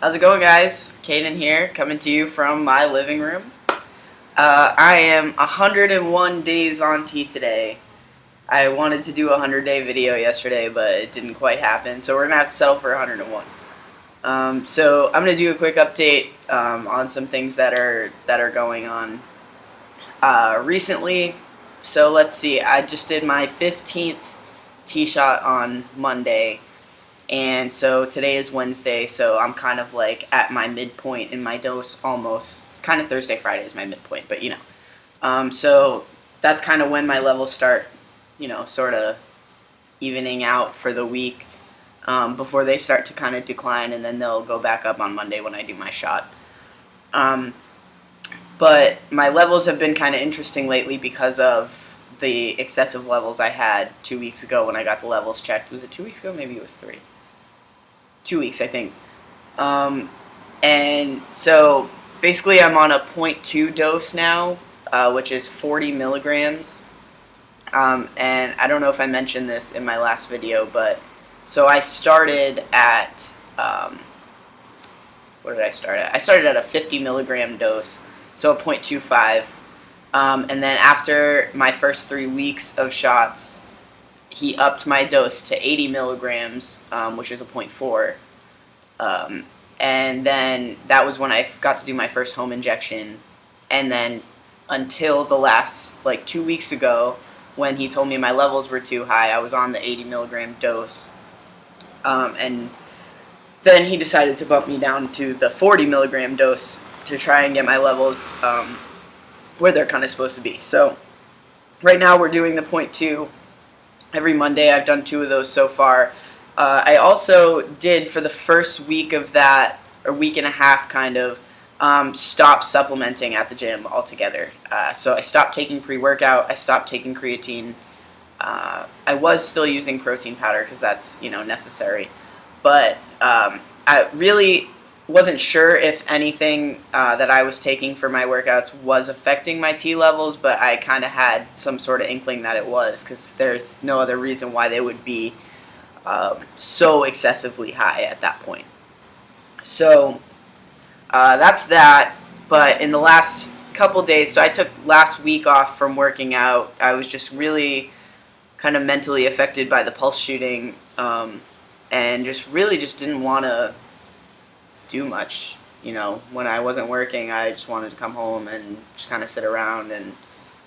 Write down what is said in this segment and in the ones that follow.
How's it going, guys? Caden here, coming to you from my living room. I am 101 days on T today. I wanted to do a 100-day video yesterday, but it didn't quite happen, so we're going to have to settle for 101. So I'm going to do a quick update on some things that are going on recently. So let's see, I just did my 15th tee shot on Monday. And so today is Wednesday, so I'm kind of like at my midpoint in my dose almost. It's kind of Thursday, Friday is my midpoint, but you know. So that's kind of when my levels start, sort of evening out for the week before they start to kind of decline, and then they'll go back up on Monday when I do my shot. But my levels have been kind of interesting lately because of the excessive levels I had 2 weeks ago when I got the levels checked. Was it 2 weeks ago? Maybe it was 3. 2 weeks, I think. And so basically I'm on a 0.2 dose now, which is 40 milligrams. And I don't know if I mentioned this in my last video, but so I started at, what did I start at? I started at a 50 milligram dose, so a 0.25. And then after my first 3 weeks of shots, he upped my dose to 80 milligrams, which is a 0.4. And then that was when I got to do my first home injection. And then until the last, 2 weeks ago, when he told me my levels were too high, I was on the 80 milligram dose. And then he decided to bump me down to the 40 milligram dose to try and get my levels where they're kind of supposed to be. So right now we're doing the 0.2 every Monday. I've done 2 of those so far. I also did, for the first week of that, or week and a half kind of, stop supplementing at the gym altogether. So I stopped taking pre-workout, I stopped taking creatine. I was still using protein powder because that's, necessary. But I really wasn't sure if anything that I was taking for my workouts was affecting my T levels, but I kind of had some sort of inkling that it was, because there's no other reason why they would be so excessively high at that point. So that's that. But in the last couple days, so I took last week off from working out. I was just really kind of mentally affected by the pulse shooting, and just didn't want to do much. When I wasn't working, I just wanted to come home and just kind of sit around and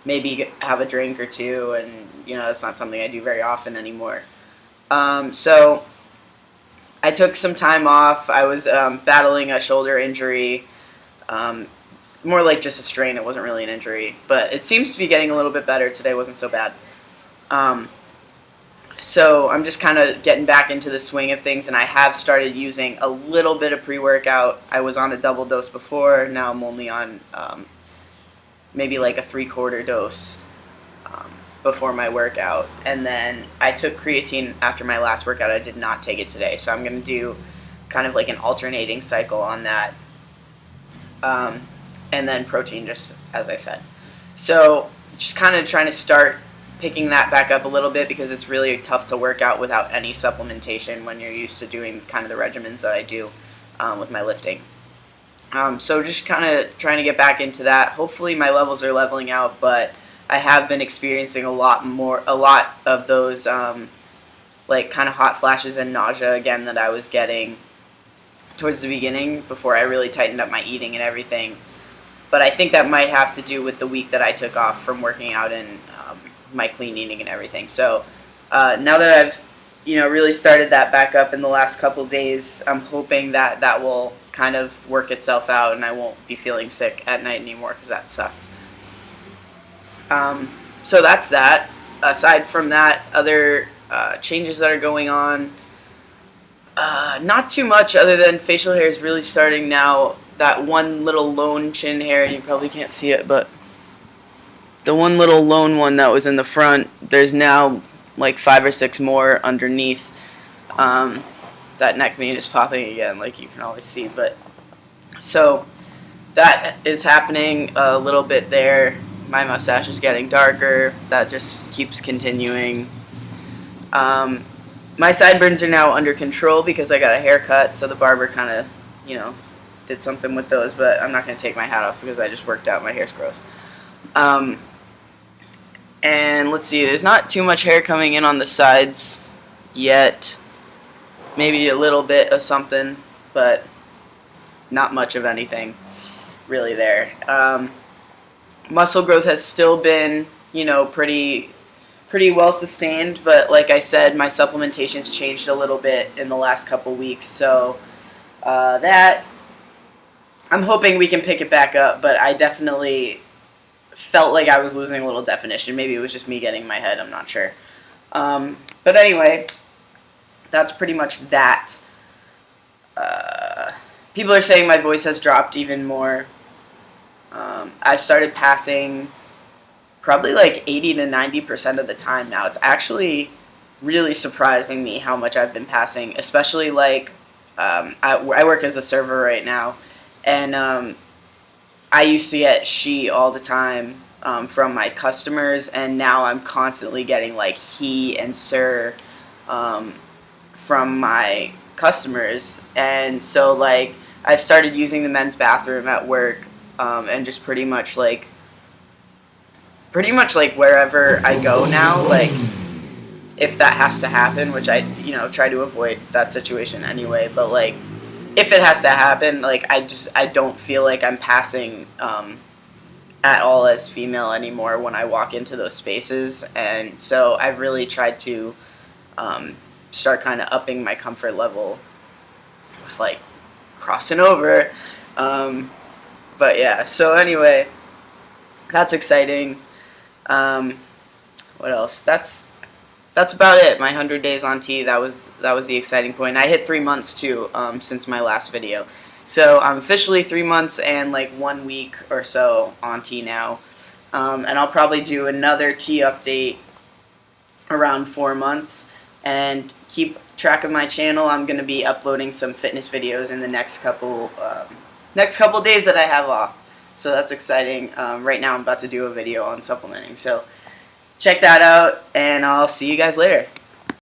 maybe have a drink or two, and that's not something I do very often anymore. So I took some time off. I was battling a shoulder injury, more like just a strain. It wasn't really an injury, but it seems to be getting a little bit better. Today wasn't so bad. So I'm just kind of getting back into the swing of things, and I have started using a little bit of pre-workout. I was on a double dose before. Now I'm only on maybe like a 3/4 dose before my workout. And then I took creatine after my last workout. I did not take it today, so I'm going to do kind of like an alternating cycle on that. And then protein, just as I said. So just kind of trying to start picking that back up a little bit, because it's really tough to work out without any supplementation when you're used to doing kind of the regimens that I do with my lifting. So just kind of trying to get back into that. Hopefully my levels are leveling out, but I have been experiencing a lot of those like kind of hot flashes and nausea again that I was getting towards the beginning before I really tightened up my eating and everything. But I think that might have to do with the week that I took off from working out and my clean eating and everything. So now that I've really started that back up in the last couple days, I'm hoping that that will kind of work itself out and I won't be feeling sick at night anymore, because that sucked. So that's that. Aside from that, other changes that are going on, not too much other than facial hair is really starting now. That one little lone chin hair, you probably can't see it, but the one little lone one that was in the front, there's now like 5 or 6 more underneath. That neck vein is popping again, like you can always see. But so that is happening a little bit there. My mustache is getting darker. That just keeps continuing. My sideburns are now under control because I got a haircut, so the barber kind of you know, did something with those, but I'm not going to take my hat off because I just worked out. My hair's gross. And let's see, there's not too much hair coming in on the sides yet. Maybe a little bit of something, but not much of anything really there. Muscle growth has still been, pretty well sustained, but like I said, my supplementation's changed a little bit in the last couple weeks, so that I'm hoping we can pick it back up, but I definitely felt like I was losing a little definition. Maybe it was just me getting in my head, I'm not sure. But anyway, that's pretty much that. People are saying my voice has dropped even more. I've started passing probably like 80 to 90% of the time now. It's actually really surprising me how much I've been passing, especially like I work as a server right now, and I used to get she all the time from my customers, and now I'm constantly getting like he and sir from my customers. And so like I've started using the men's bathroom at work, and just pretty much like wherever I go now, like if that has to happen, which I try to avoid that situation anyway, but like if it has to happen, like I don't feel like I'm passing at all as female anymore when I walk into those spaces. And so I've really tried to start kind of upping my comfort level with like crossing over. But yeah, so anyway, that's exciting. What else? That's about it. My 100 days on T, that was the exciting point. I hit 3 months too, since my last video. So I'm officially 3 months and like 1 week or so on T now. And I'll probably do another T update around 4 months. And keep track of my channel. I'm going to be uploading some fitness videos in the next couple days that I have off. So that's exciting. Right now I'm about to do a video on supplementing. So check that out, and I'll see you guys later.